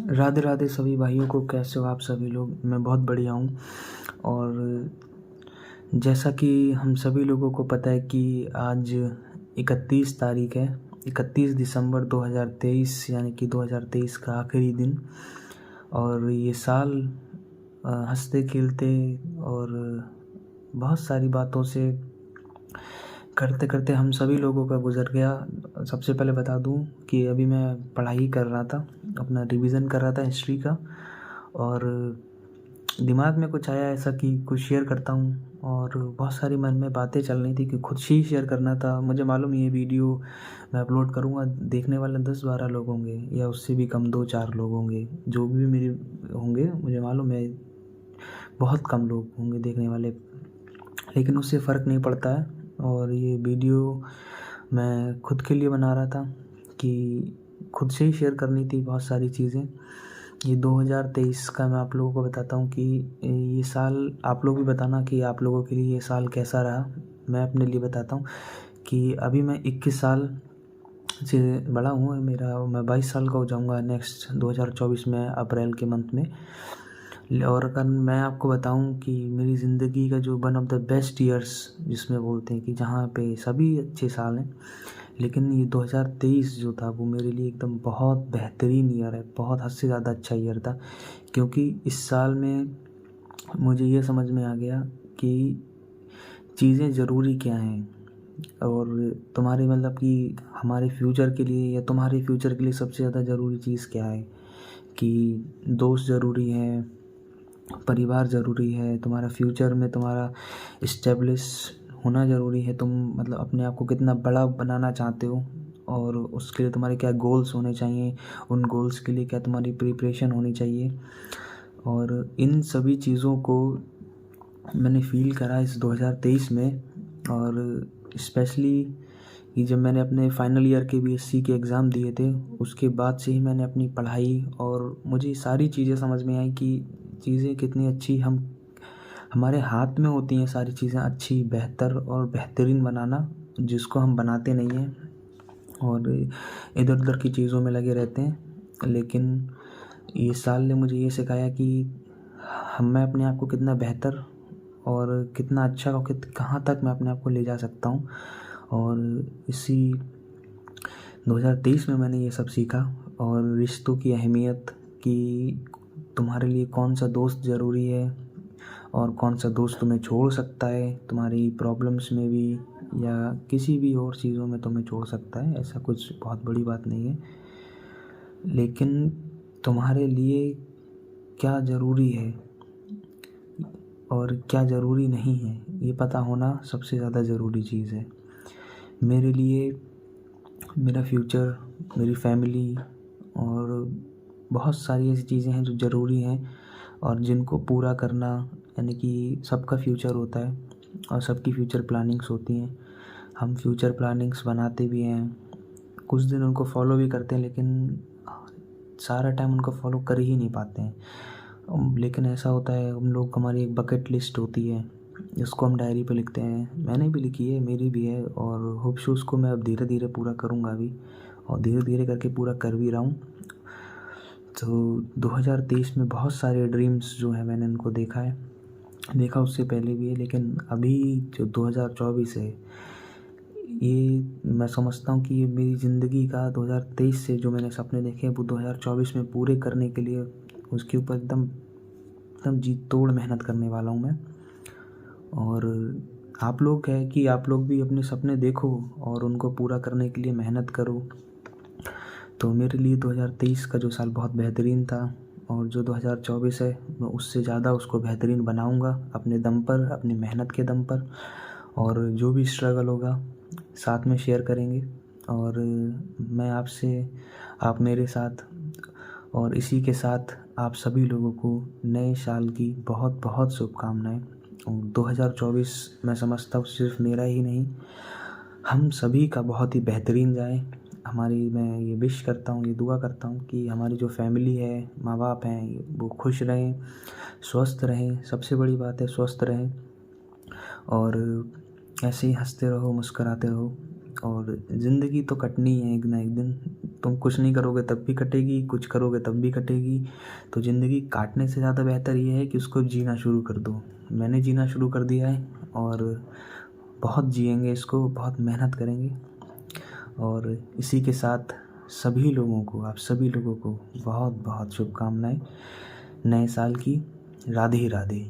राधे राधे सभी भाइयों को। कैसे हो आप सभी लोग? मैं बहुत बढ़िया हूँ। और जैसा कि हम सभी लोगों को पता है कि आज 31 तारीख है, 31 दिसंबर 2023, यानी कि 2023 का आखिरी दिन। और ये साल हंसते खेलते और बहुत सारी बातों से करते करते हम सभी लोगों का गुजर गया। सबसे पहले बता दूं कि अभी मैं पढ़ाई कर रहा था, अपना रिवीजन कर रहा था हिस्ट्री का, और दिमाग में कुछ आया ऐसा कि कुछ शेयर करता हूँ। और बहुत सारी मन में बातें चल रही थी कि खुद से ही शेयर करना था। मुझे मालूम ये वीडियो मैं अपलोड करूँगा, देखने वाले 10-12 लोग होंगे या उससे भी कम, 2-4 लोग होंगे, जो भी मेरे होंगे। मुझे मालूम है बहुत कम लोग होंगे देखने वाले, लेकिन उससे फ़र्क नहीं पड़ता है। और ये वीडियो मैं खुद के लिए बना रहा था कि खुद से ही शेयर करनी थी बहुत सारी चीज़ें। ये 2023 का मैं आप लोगों को बताता हूँ कि ये साल, आप लोग भी बताना कि आप लोगों के लिए ये साल कैसा रहा। मैं अपने लिए बताता हूँ कि अभी मैं 21 साल से बड़ा हूँ। मैं 22 साल का हो जाऊँगा नेक्स्ट 2024 में, अप्रैल के मंथ में। और अगर मैं आपको बताऊं कि मेरी ज़िंदगी का जो one of the best years जिसमें बोलते हैं कि जहाँ पे सभी अच्छे साल हैं, लेकिन ये 2023 जो था वो मेरे लिए एकदम बहुत बेहतरीन ईयर है। बहुत हद से ज़्यादा अच्छा ईयर था, क्योंकि इस साल में मुझे ये समझ में आ गया कि चीज़ें ज़रूरी क्या हैं। और तुम्हारे मतलब कि हमारे फ्यूचर के लिए या तुम्हारे फ्यूचर के लिए सबसे ज़्यादा ज़रूरी चीज़ क्या है, कि दोस्त ज़रूरी हैं, परिवार ज़रूरी है, तुम्हारा फ्यूचर में तुम्हारा इस्टेब्लिश होना ज़रूरी है। तुम मतलब अपने आप को कितना बड़ा बनाना चाहते हो, और उसके लिए तुम्हारे क्या गोल्स होने चाहिए, उन गोल्स के लिए क्या तुम्हारी प्रिपरेशन होनी चाहिए। और इन सभी चीज़ों को मैंने फ़ील करा इस 2023 में। और स्पेशली कि जब मैंने अपने फाइनल ईयर के बीएससी के एग्ज़ाम दिए थे, उसके बाद से ही मैंने अपनी पढ़ाई और मुझे सारी चीज़ें समझ में आई कि चीज़ें कितनी अच्छी हमारे हाथ में होती हैं। सारी चीज़ें अच्छी, बेहतर और बेहतरीन बनाना, जिसको हम बनाते नहीं हैं और इधर उधर की चीज़ों में लगे रहते हैं। लेकिन ये साल ने मुझे ये सिखाया कि मैं अपने आप को कितना बेहतर और कितना अच्छा और कहाँ तक मैं अपने आप को ले जा सकता हूँ। और इसी 2023 में मैंने ये सब सीखा, और रिश्तों की अहमियत, कि तुम्हारे लिए कौन सा दोस्त ज़रूरी है और कौन सा दोस्त तुम्हें छोड़ सकता है तुम्हारी प्रॉब्लम्स में भी, या किसी भी और चीज़ों में तुम्हें छोड़ सकता है। ऐसा कुछ बहुत बड़ी बात नहीं है, लेकिन तुम्हारे लिए क्या ज़रूरी है और क्या ज़रूरी नहीं है, ये पता होना सबसे ज़्यादा ज़रूरी चीज़ है। मेरे लिए मेरा फ्यूचर, मेरी फैमिली और बहुत सारी ऐसी चीज़ें हैं जो ज़रूरी हैं, और जिनको पूरा करना, यानी कि सबका फ्यूचर होता है और सबकी फ्यूचर प्लानिंग्स होती हैं। हम फ्यूचर प्लानिंग्स बनाते भी हैं, कुछ दिन उनको फॉलो भी करते हैं, लेकिन सारा टाइम उनको फॉलो कर ही नहीं पाते हैं। लेकिन ऐसा होता है, हम लोग, हमारी एक बकेट लिस्ट होती है, इसको हम डायरी पे लिखते हैं। मैंने भी लिखी है, मेरी भी है, और होप सो उसको मैं अब धीरे धीरे पूरा करूँगा अभी, और धीरे धीरे करके पूरा कर भी रहा हूँ। तो 2023 में बहुत सारे ड्रीम्स जो हैं मैंने उनको देखा उससे पहले भी है, लेकिन अभी जो 2024 है, ये मैं समझता हूँ कि ये मेरी ज़िंदगी का 2023 से जो मैंने सपने देखे हैं वो 2024 में पूरे करने के लिए उसके ऊपर एकदम एकदम जी तोड़ मेहनत करने वाला हूँ मैं। और आप लोग है कि आप लोग भी अपने सपने देखो और उनको पूरा करने के लिए मेहनत करो। तो मेरे लिए 2023 का जो साल बहुत बेहतरीन था, और जो 2024 है मैं उससे ज़्यादा उसको बेहतरीन बनाऊंगा, अपने दम पर, अपनी मेहनत के दम पर। और जो भी स्ट्रगल होगा साथ में शेयर करेंगे, और मैं आपसे, आप मेरे साथ, और इसी के साथ आप सभी लोगों को नए साल की बहुत बहुत शुभकामनाएं। और 2024 मैं समझता हूँ सिर्फ मेरा ही नहीं, हम सभी का बहुत ही बेहतरीन जाए। मैं ये विश करता हूँ, ये दुआ करता हूँ कि हमारी जो फैमिली है, माँ बाप हैं, वो खुश रहें, स्वस्थ रहें। सबसे बड़ी बात है स्वस्थ रहें, और ऐसे ही हंसते रहो, मुस्कुराते रहो। और ज़िंदगी तो कटनी है एक ना एक दिन। तुम कुछ नहीं करोगे तब भी कटेगी, कुछ करोगे तब भी कटेगी। तो ज़िंदगी काटने से ज़्यादा बेहतर ये है कि उसको जीना शुरू कर दो। मैंने जीना शुरू कर दिया है और बहुत जिएंगे इसको, बहुत मेहनत करेंगे। और इसी के साथ सभी लोगों को, आप सभी लोगों को बहुत बहुत शुभकामनाएं नए साल की। राधे राधे।